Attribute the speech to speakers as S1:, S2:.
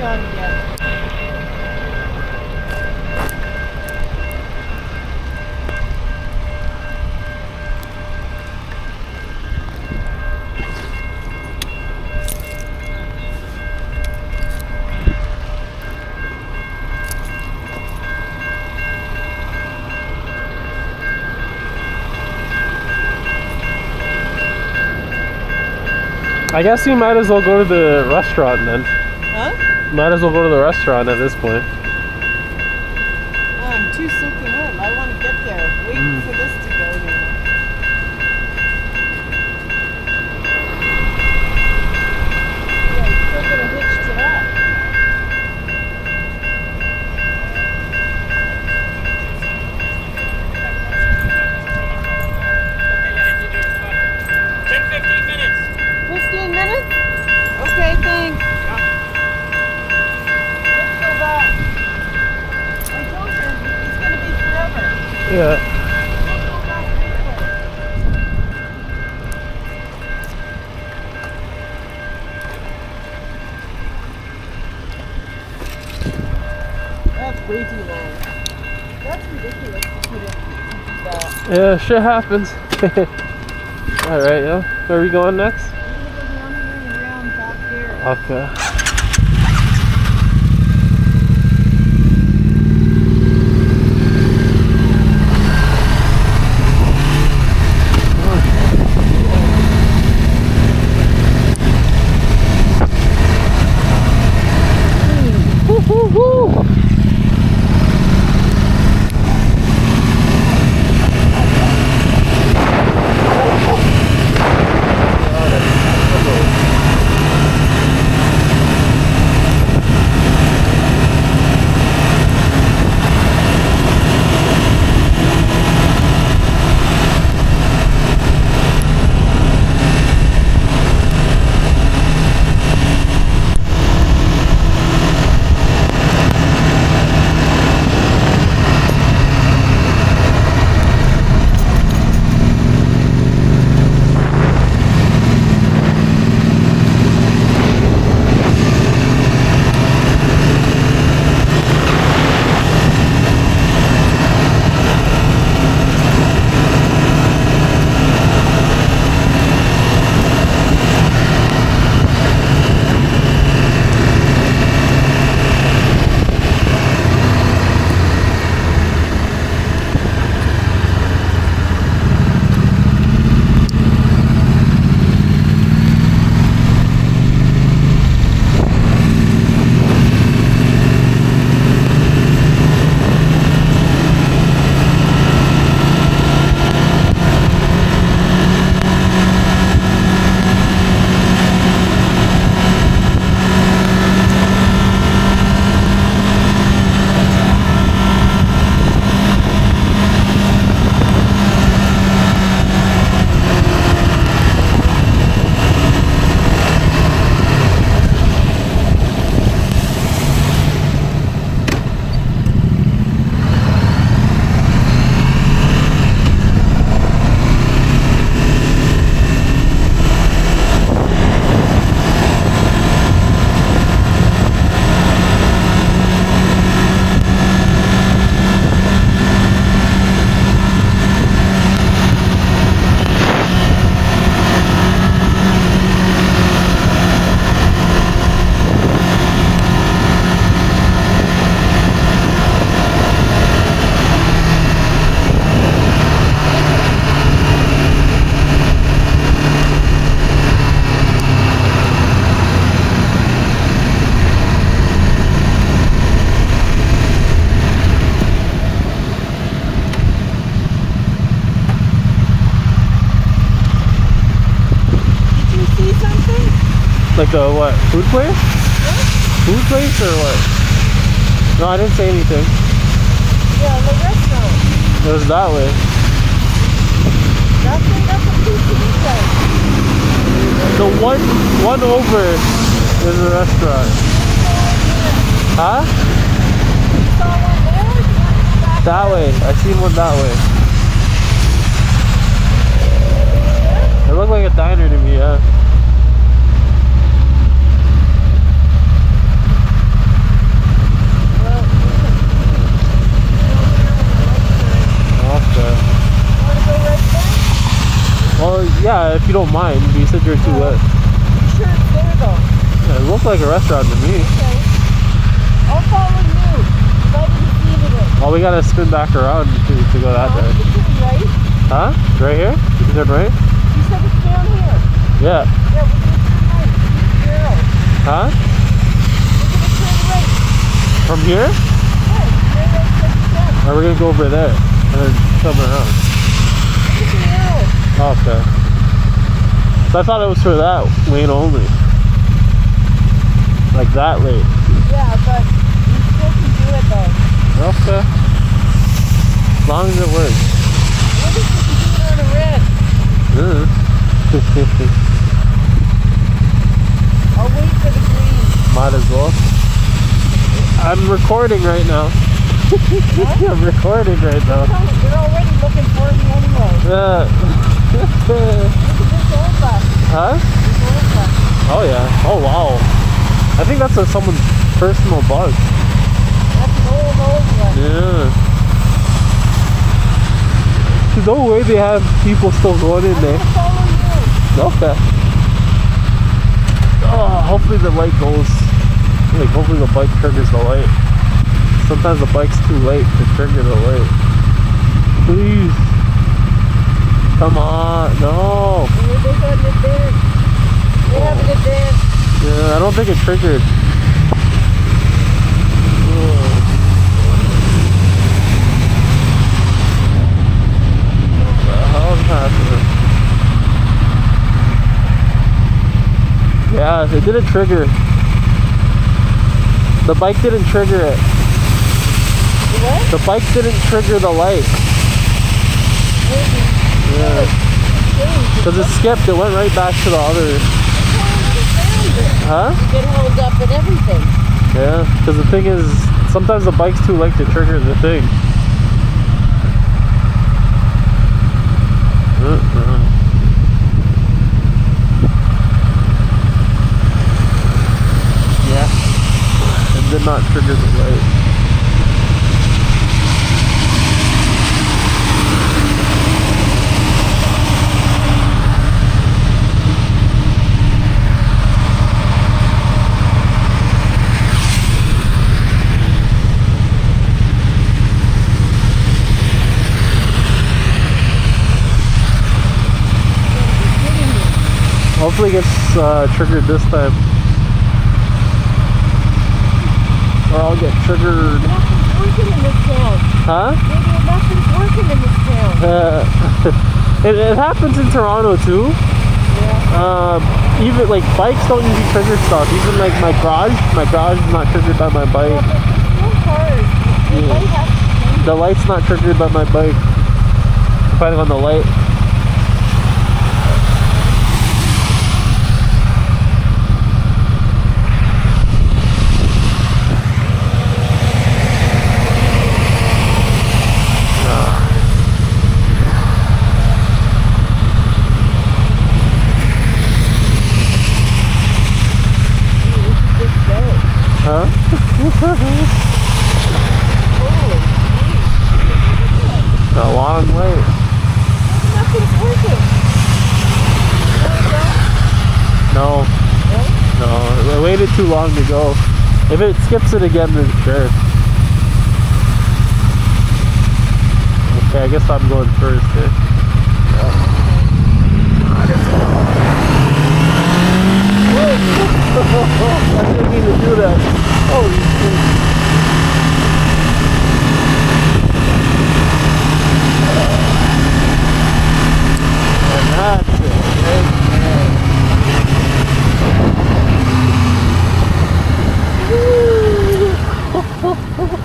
S1: on yet.
S2: I guess you might as well go to the restaurant then.
S1: Huh?
S2: Might as well go to the restaurant at this point.
S1: Oh, I'm too soaking wet. I want to get there. Waiting for this to go now. Yeah, you still get a hitch to that.
S3: Take 15 minutes.
S1: 15 minutes? Okay, thanks. Let's go back. I told you, it's going to be forever.
S2: Yeah.
S1: Let's go back this way. That's way too long. That's ridiculous to put it into that.
S2: Yeah, shit happens. Alright, yeah. Where are we going next?
S1: I'm going to go down here and around back there.
S2: Okay. Like the what? Food place?
S1: What?
S2: Food place or what? No, I didn't say anything.
S1: Yeah, the restaurant.
S2: It was that way.
S1: That's a food place.
S2: The one over is a restaurant. Huh?
S1: You saw one there? You want to go back
S2: That way. I seen one that way. It looked like a diner to me, yeah. or too wet?
S1: You sure it's there though?
S2: Yeah, it looked like a restaurant to me.
S1: Okay. I'll follow you. If I didn't see it.
S2: Well, we gotta spin back around to go that
S1: You
S2: direction.
S1: can turn right.
S2: Huh? Right here? You can turn right?
S1: You said it's down here.
S2: Yeah.
S1: Yeah, we're gonna turn right. Use the arrow.
S2: Huh?
S1: We're gonna turn right.
S2: From here?
S1: Yeah, straight out to the front.
S2: Or we're gonna go over there and then come around.
S1: Look at the arrow.
S2: Okay. So I thought it was for that lane only. Like that lane.
S1: Yeah, but you still can do it though.
S2: Okay. As long as it works.
S1: What if you can do it on a red? I'll wait for the green.
S2: Might as well. I'm recording right now. I'm recording right now.
S1: They're already looking for me anyway.
S2: Yeah.
S1: Look at this old bus.
S2: Huh?
S1: This old bus.
S2: Oh yeah. Oh wow. I think that's someone's personal bus.
S1: That's an old one.
S2: Yeah. There's no way they have people still going in
S1: I'm
S2: there.
S1: gonna follow you.
S2: Okay. Oh, hopefully the light goes. Like, hopefully the bike triggers the light. Sometimes the bike's too late to trigger the light. Please. Come on. No.
S1: They got an advance. They have an advance.
S2: Yeah, I don't think it triggered. What the hell's happening? Yeah, it didn't trigger. The bike didn't trigger it.
S1: What?
S2: The bike didn't trigger the light. Yeah. Because it skipped, it went right back to the other. Huh?
S1: You get held up and everything.
S2: Yeah, because the thing is, sometimes the bike's too late to trigger the thing. Yeah. It did not trigger the light. Hopefully it gets triggered this time. Or I'll get triggered.
S1: Nothing's working in this town.
S2: Huh?
S1: Maybe nothing's working in this town.
S2: It happens in Toronto too.
S1: Yeah.
S2: Even like bikes don't usually trigger stuff. Even like my garage is not triggered by my bike.
S1: Well, but no cars. The
S2: Yeah.
S1: light has to change.
S2: The light's not triggered by my bike. Depending on the light. Huh? A long way.
S1: Nothing's working.
S2: No. No. I waited too long to go. If it skips it again, then sure. Okay, I guess I'm going first here. I didn't mean to do that. Holy shit. And that's it. Right there.